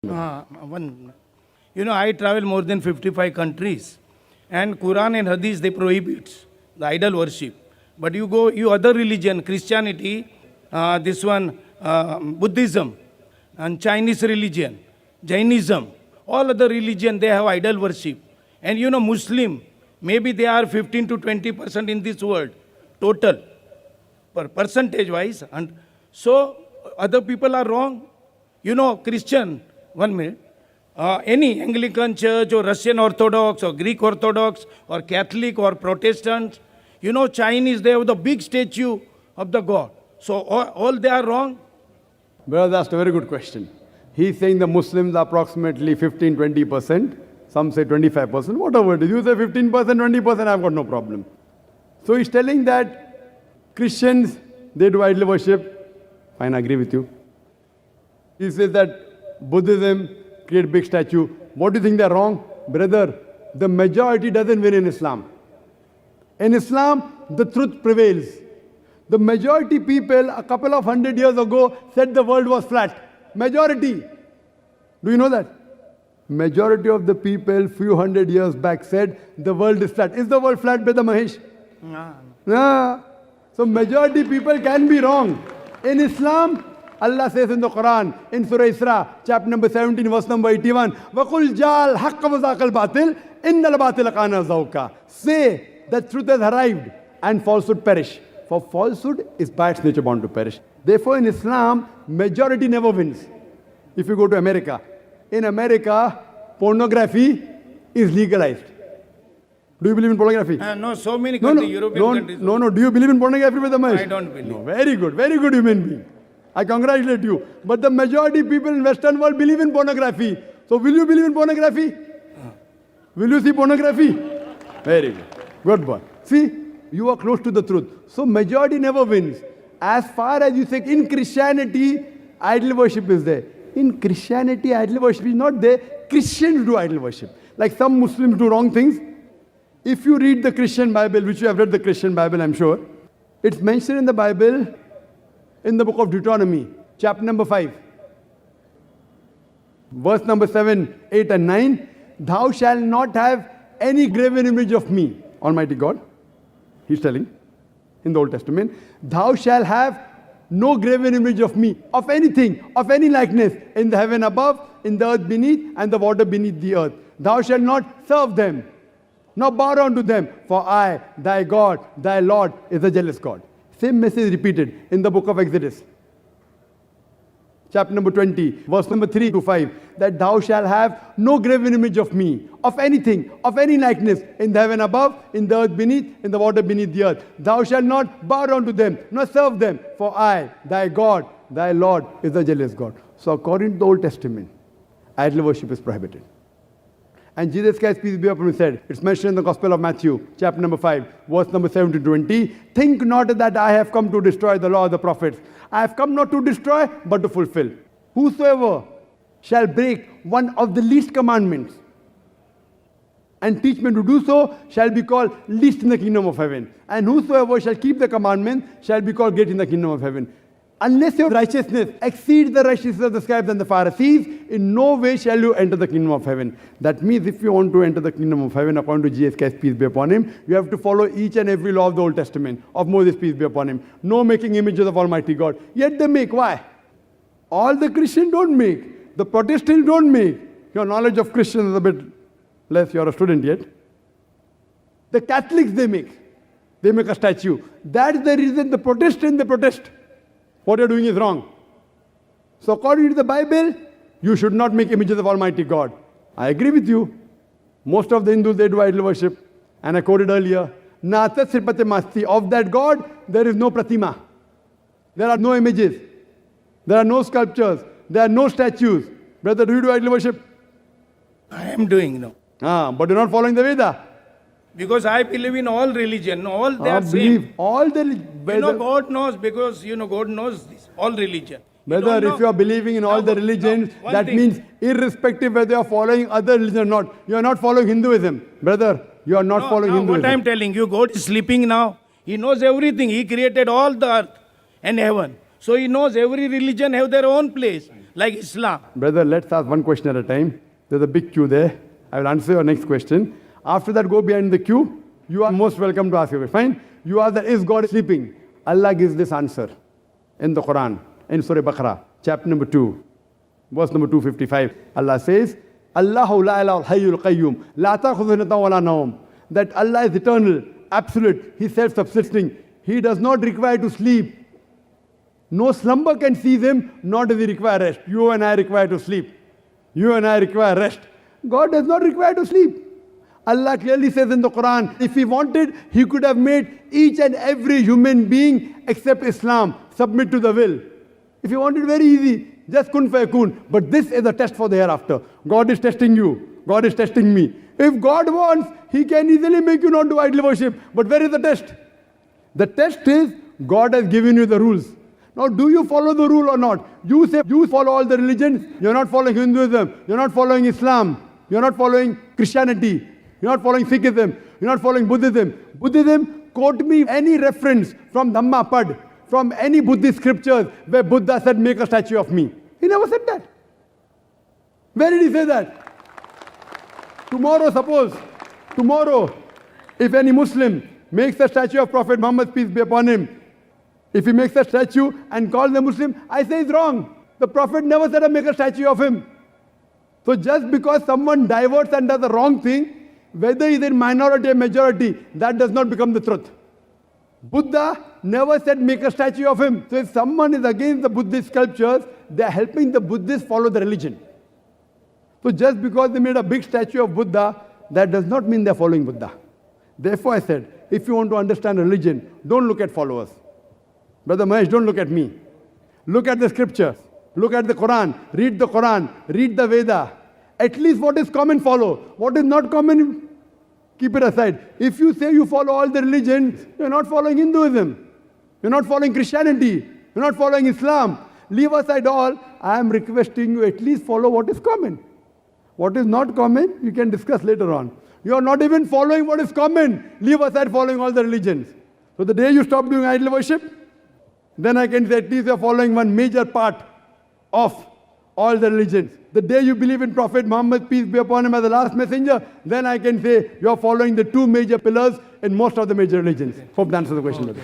I travel more than 55 countries, and Quran and Hadith, they prohibit the idol worship. But you other religion, Christianity, Buddhism, and Chinese religion, Jainism, all other religion, they have idol worship. And Muslim, maybe they are 15 to 20% in this world, total, percentage wise. And so other people are wrong. Christian, 1 minute, any Anglican church or Russian Orthodox or Greek Orthodox or Catholic or Protestant, Chinese, they have the big statue of the God. So all they are wrong? Brother, that's a very good question. He's saying the Muslims are approximately 15-20%. Some say 25%. Whatever it is. You say 15%, 20%, I've got no problem. So he's telling that Christians, they do idol worship. Fine, I agree with you. He says that Buddhism create big statue. What do you think they're wrong? Brother, the majority doesn't win in Islam. In Islam, the truth prevails. The majority people a couple of 100 years ago said the world was flat. Majority. Do you know that? Majority of the people few hundred years back said the world is flat. Is the world flat, Brother Mahesh? No. So majority people can be wrong. In Islam, Allah says in the Quran, in Surah Isra, chapter number 17, verse number 81, وَقُلْ جَالْ حَقَّ وَزَاقَ الْبَاطِلِ إِنَّ الْبَاطِلَ كَانَ زَوْقًا. Say that truth has arrived and falsehood perish. For falsehood is by its nature bound to perish. Therefore in Islam, majority never wins. If you go to America, in America, pornography is legalized. Do you believe in pornography? No, so many countries, European countries. No. Do you believe in pornography, Brother Mahesh? I don't believe. No, very good human being. I congratulate you. But the majority people in Western world believe in pornography. So will you believe in pornography? Will you see pornography? Very good. Good boy. See, you are close to the truth. So majority never wins. As far as you say, in Christianity, idol worship is there. In Christianity, idol worship is not there. Christians do idol worship. Like some Muslims do wrong things. If you read the Christian Bible, which you have read the Christian Bible, I'm sure, it's mentioned in the Bible, in the book of Deuteronomy, chapter number 5, verse number 7, 8 and 9, thou shalt not have any graven image of me, Almighty God. He's telling in the Old Testament, thou shalt have no graven image of me, of anything, of any likeness, in the heaven above, in the earth beneath, and the water beneath the earth. Thou shalt not serve them, nor bow down to them, for I, thy God, thy Lord, is a jealous God. Same message repeated in the book of Exodus, chapter number 20, verse number 3 to 5, that thou shalt have no graven image of me, of anything, of any likeness, in the heaven above, in the earth beneath, in the water beneath the earth. Thou shalt not bow down to them, nor serve them, for I, thy God, thy Lord, is a jealous God. So according to the Old Testament, idol worship is prohibited. And Jesus Christ, peace be upon him, said, it's mentioned in the Gospel of Matthew, chapter number 5, verse number 7 to 20, think not that I have come to destroy the law of the prophets. I have come not to destroy, but to fulfill. Whosoever shall break one of the least commandments and teach men to do so shall be called least in the kingdom of heaven. And whosoever shall keep the commandment shall be called great in the kingdom of heaven. Unless your righteousness exceeds the righteousness of the scribes and the Pharisees, in no way shall you enter the kingdom of heaven. That means if you want to enter the kingdom of heaven, according to Jesus Christ, peace be upon him, you have to follow each and every law of the Old Testament, of Moses, peace be upon him. No making images of Almighty God. Yet they make. Why? All the Christians don't make. The Protestants don't make. Your knowledge of Christians is a bit less. You're a student yet. The Catholics, they make. They make a statue. That's the reason the Protestants, they protest. What you're doing is wrong. So according to the Bible, you should not make images of Almighty God. I agree with you. Most of the Hindus, they do idol worship. And I quoted earlier, Nata Sripate Masti. Of that God, there is no pratima. There are no images. There are no sculptures. There are no statues. Brother, do you do idol worship? I am doing now. But you're not following the Veda. Because I believe in all religion, all they are same. All the God knows, because God knows this, all religion. Brother, if you are believing in all the religions, that means irrespective whether you are following other religion or not, you are not following Hinduism. Brother, you are not following Hinduism. What I am telling you, God is sleeping now. He knows everything. He created all the earth and heaven. So He knows every religion have their own place. like Islam. Brother, let's ask one question at a time. There's a big queue there. I will answer your next question. After that, go behind the queue. You are most welcome to ask your question. Fine. You ask that, is God sleeping? Allah gives this answer in the Quran, in Surah Baqarah, chapter number 2, verse number 255. Allah says, Allahu la ilaha hayyul qayyum, la ta'khudhuhu sinatun wa la nawm. That Allah is eternal, absolute, He is self-subsisting. He does not require to sleep. No slumber can seize Him, nor does He require rest. You and I require to sleep. You and I require rest. God does not require to sleep. Allah clearly says in the Quran, if He wanted, He could have made each and every human being except Islam submit to the will. If He wanted, very easy, just kun fayakun. But this is a test for the hereafter. God is testing you. God is testing me. If God wants, He can easily make you not do idol worship. But where is the test? The test is, God has given you the rules. Now, do you follow the rule or not? You say you follow all the religions. You're not following Hinduism. You're not following Islam. You're not following Christianity. You're not following Sikhism. You're not following Buddhism. Buddhism, quote me any reference from Dhammapad, from any Buddhist scriptures where Buddha said, make a statue of me. He never said that. Where did he say that? Tomorrow, if any Muslim makes a statue of Prophet Muhammad, peace be upon him, if he makes a statue and calls the Muslim, I say it's wrong. The Prophet never said, make a statue of him. So just because someone diverts and does the wrong thing, whether he's in minority or majority, that does not become the truth. Buddha never said make a statue of him. So if someone is against the Buddhist sculptures, they are helping the Buddhists follow the religion. So just because they made a big statue of Buddha, that does not mean they're following Buddha. Therefore I said, if you want to understand religion, don't look at followers. Brother Mahesh, don't look at me. Look at the scriptures. Look at the Quran. Read the Veda. At least what is common, follow. What is not common, keep it aside. If you say you follow all the religions, you're not following Hinduism. You're not following Christianity. You're not following Islam. Leave aside all. I am requesting you at least follow what is common. What is not common, you can discuss later on. You are not even following what is common. Leave aside following all the religions. So the day you stop doing idol worship, then I can say at least you are following one major part of all the religions. The day you believe in Prophet Muhammad, peace be upon him, as the last messenger, then I can say you are following the two major pillars in most of the major religions. Hope that answers the question. Okay.